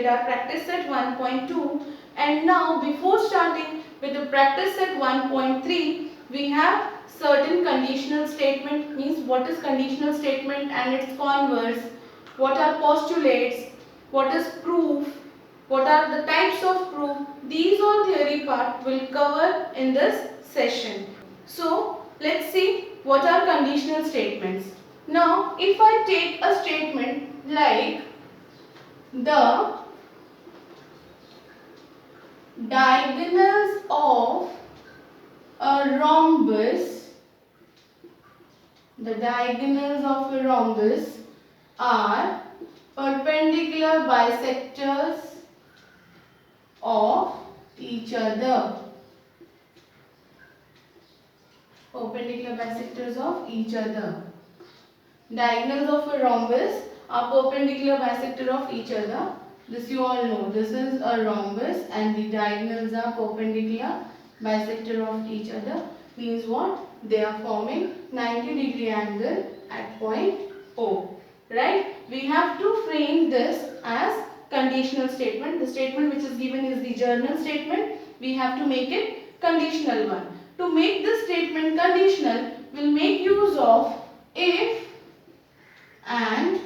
completed our practice set 1.2, and now before starting with the practice set 1.3, we have certain conditional statement. Means what is conditional statement and its converse, what are postulates, what is proof, what are the types of proof. These all theory part will cover in this session. So let's see what are conditional statements. Now if I take a statement like the diagonals of a rhombus, the diagonals of a rhombus are perpendicular bisectors of each other. Perpendicular bisectors of each other. Diagonals of a rhombus are perpendicular bisector of each other. This you all know. This is a rhombus and the diagonals are perpendicular bisector of each other. Means what? They are forming 90-degree angle at point O. Right? We have to frame this as conditional statement. The statement which is given is the journal statement. We have to make it conditional one. To make this statement conditional, we'll make use of if and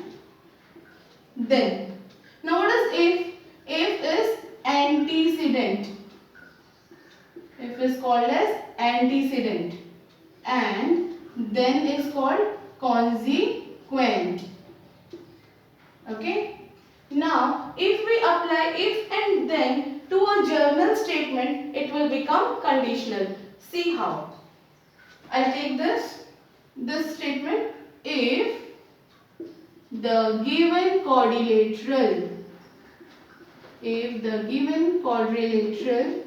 then. Now what is if? If is antecedent. If is called as antecedent, and then is called consequent. Okay. Now if we apply if and then to a journal statement, it will become conditional. See how. I'll take this statement. If the given quadrilateral, if the given quadrilateral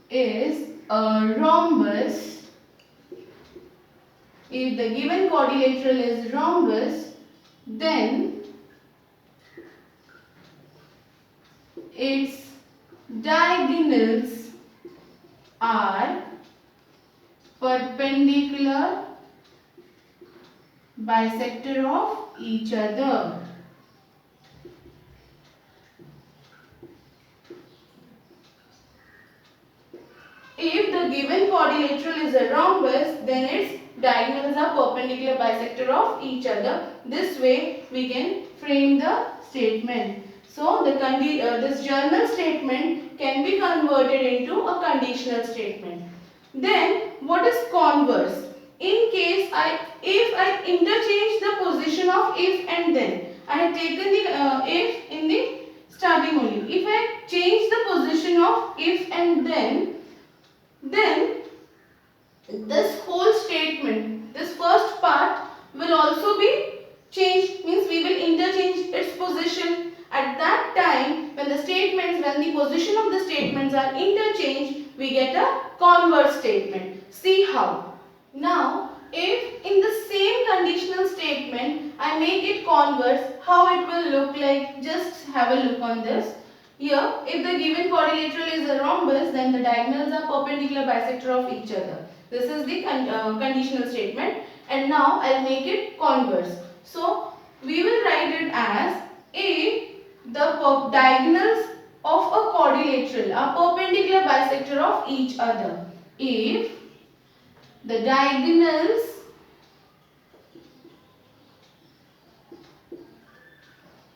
is a rhombus, if the given quadrilateral is rhombus, then its diagonals are perpendicular bisector of each other. If the given quadrilateral is a rhombus, then its diagonals are perpendicular bisector of each other. This way we can frame the statement. So this journal statement can be converted into a conditional statement. Then what is converse? In case if I interchange the position of if and then, I have taken the if in the starting only. If I change the position of if and then this whole statement, this first part will also be changed. Means we will interchange its position. At that time, when the position of the statements are interchanged, we get a converse statement. See how. Now, if in the same conditional statement I make it converse, how it will look like? Just have a look on this. Here, if the given quadrilateral is a rhombus, then the diagonals are perpendicular bisector of each other. This is the conditional statement, and now I'll make it converse. So, we will write it as if the diagonals of a quadrilateral are perpendicular bisector of each other. If the diagonals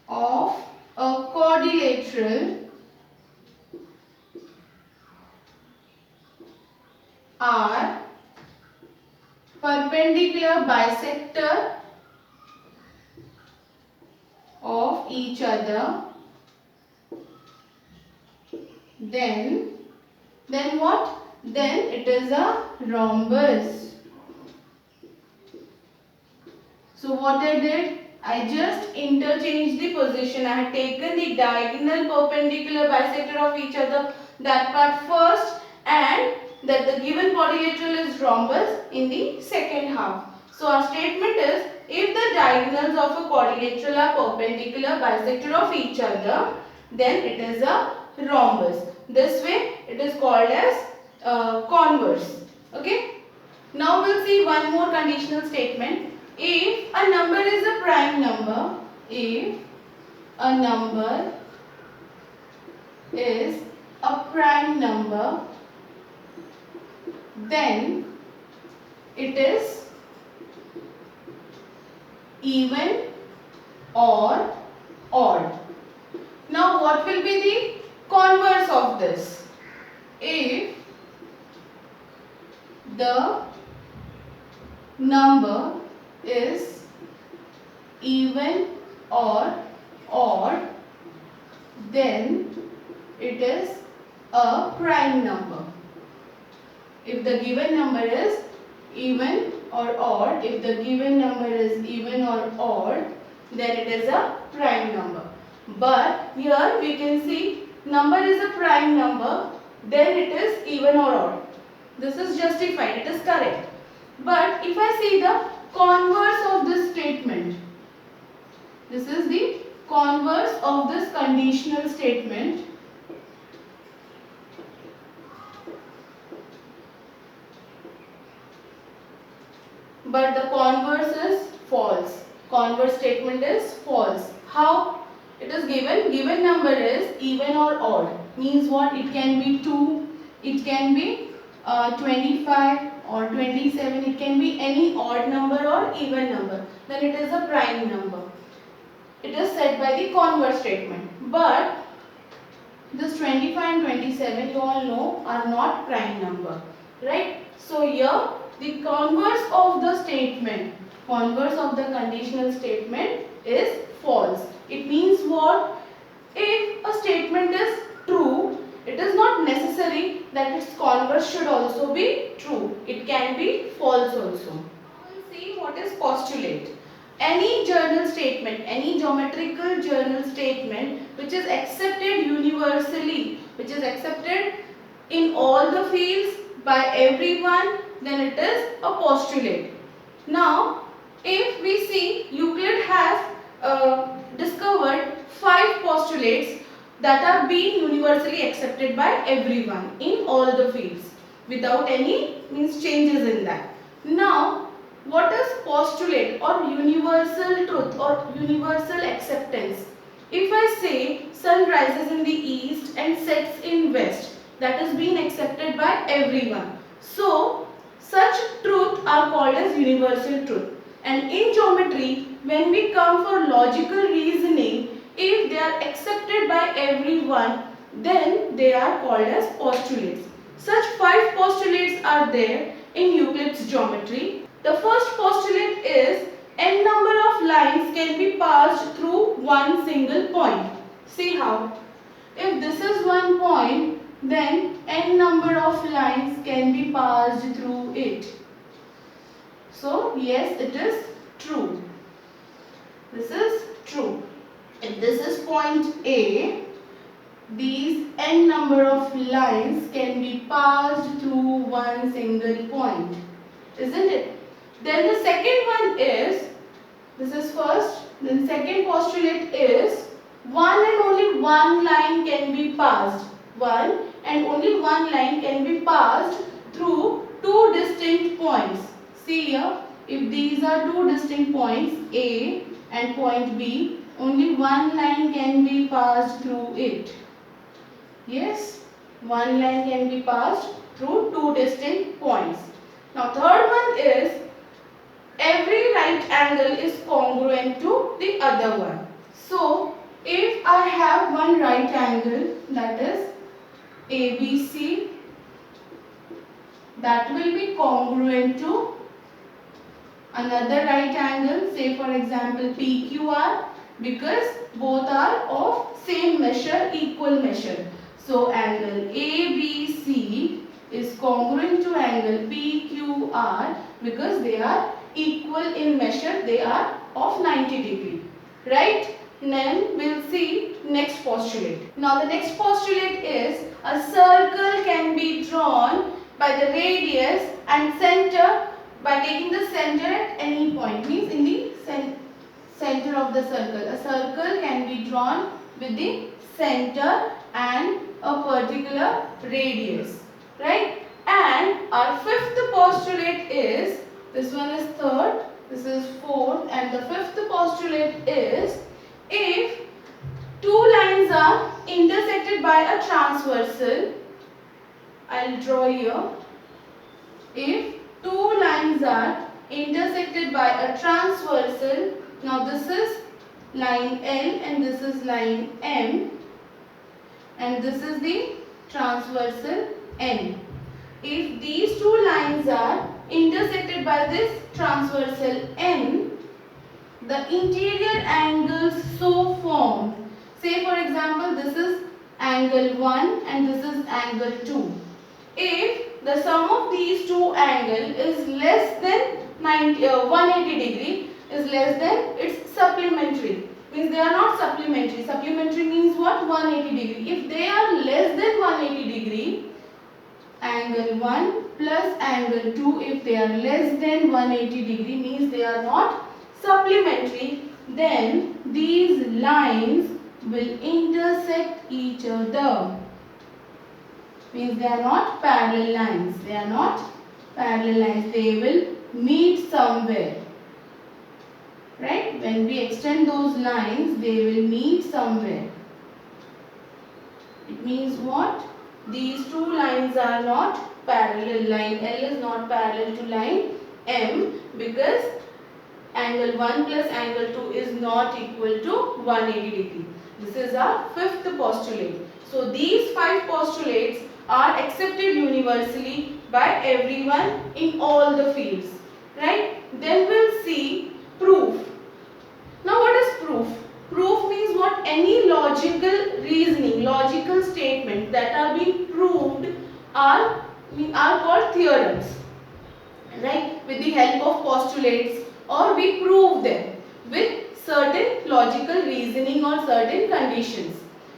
of a quadrilateral are perpendicular bisector of each other, then what? Then it is a rhombus. So what I did? I just interchanged the position. I had taken the diagonal perpendicular bisector of each other, that part first, and that the given quadrilateral is rhombus in the second half. So our statement is, if the diagonals of a quadrilateral are perpendicular bisector of each other, then it is a rhombus. This way it is called as converse. Okay. Now we'll see one more conditional statement. If a number is a prime number, if a number is a prime number, then it is even or odd. Now what will be the converse of this? If the number is even or odd, then it is a prime number. If the given number is even or odd, if the given number is even or odd, then it is a prime number. But here we can see number is a prime number, then it is even or odd. This is justified, it is correct. But if I see the converse of this statement, this is the converse of this conditional statement. But the converse is false. Converse statement is false. How? It is given number is even or odd. Means what? It can be 2, it can be 25 or 27, it can be any odd number or even number. Then it is a prime number. It is said by the converse statement. But this 25 and 27 you all know are not prime number. Right? So here the converse of the statement, converse of the conditional statement is false. It means what? If a statement is true, it is not necessary that its converse should also be true. It can be false also. Now we'll see what is postulate. Any journal statement, any geometrical journal statement which is accepted universally, which is accepted in all the fields by everyone, then it is a postulate. Now, if we see, Euclid has discovered 5 postulates that are being universally accepted by everyone in all the fields without any changes in that. Now, what is postulate or universal truth or universal acceptance? If I say sun rises in the east and sets in west, that is being accepted by everyone. So, such truth are called as universal truth. And in geometry, when we come for logical reasoning, if they are accepted by everyone, then they are called as postulates. Such 5 postulates are there in Euclid's geometry. The first postulate is n number of lines can be passed through one single point. See how? If this is one point, then n number of lines can be passed through it. So yes, it is true. This is true. If this is point A, these n number of lines can be passed through one single point. Isn't it? Then the second one is, this is first, then second postulate is one and only one line can be passed. One and only one line can be passed through 2 distinct points. See here, if these are 2 distinct points A and point B, only one line can be passed through it. Yes, one line can be passed through 2 distinct points. Now third one is every right angle is congruent to the other one. So if I have one right angle, that is ABC, that will be congruent to another right angle, say for example PQR, because both are of same measure, equal measure. So angle ABC is congruent to angle PQR because they are equal in measure, they are of 90 degree. Right? Then we'll see next postulate. Now the next postulate is a circle can be drawn by the radius and center by taking the center at any point, means in the center of the circle. A circle can be drawn with the center and a particular radius, right? And our fifth postulate is, this one is third, this is fourth, and the fifth postulate is if two lines are intersected by a transversal, I'll draw here. If two lines are intersected by a transversal, now this is line L and this is line M, and this is the transversal N. If these two lines are intersected by this transversal N, the interior angles so formed, say for example this is angle 1 and this is angle 2. If the sum of these two angles is less than 180 degree, is less than, it's supplementary. Means they are not supplementary. Supplementary means what? 180 degree. If they are less than 180 degree, angle 1 plus angle 2, if they are less than 180 degree, means they are not supplementary, then these lines will intersect each other. Means they are not parallel lines. They are not parallel lines. They will meet somewhere. Right? When we extend those lines, they will meet somewhere. It means what? These two lines are not parallel. Line L is not parallel to line M because angle 1 plus angle 2 is not equal to 180 degree. This is our fifth postulate. So these 5 postulates are accepted universally by everyone in all the fields. Right? Then we'll see proof. Now what is proof? Proof means what? Any logical reasoning, logical statement that are being proved are called theorems. Right? With the help of postulates, or we prove them with certain logical reasoning or certain conditions.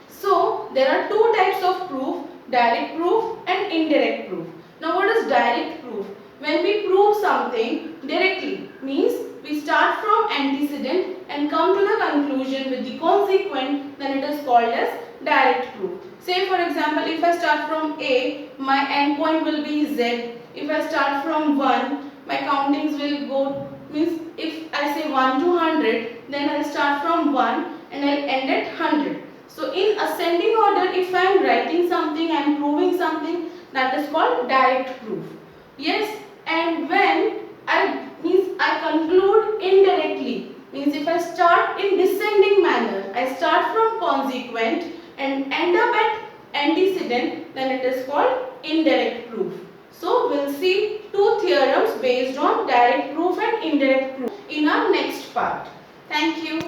So there are two types of proof, direct proof and indirect proof. Now what is direct proof? When we prove something directly, means we start from antecedent and come to the conclusion with the consequent, then it is called as direct proof. Say for example, if I start from A, my end point will be Z. If I start from 1, my countings will go, means if I say 1 to 100, then I will start from 1 and I will end at 100. So in ascending order, if I am writing something, I am proving something, that is called direct proof. Yes, and when I conclude indirectly, means if I start in descending manner, I start from consequent and end up at antecedent, then it is called indirect proof. So we'll see two theorems based on direct proof and indirect proof in our next part. Thank you.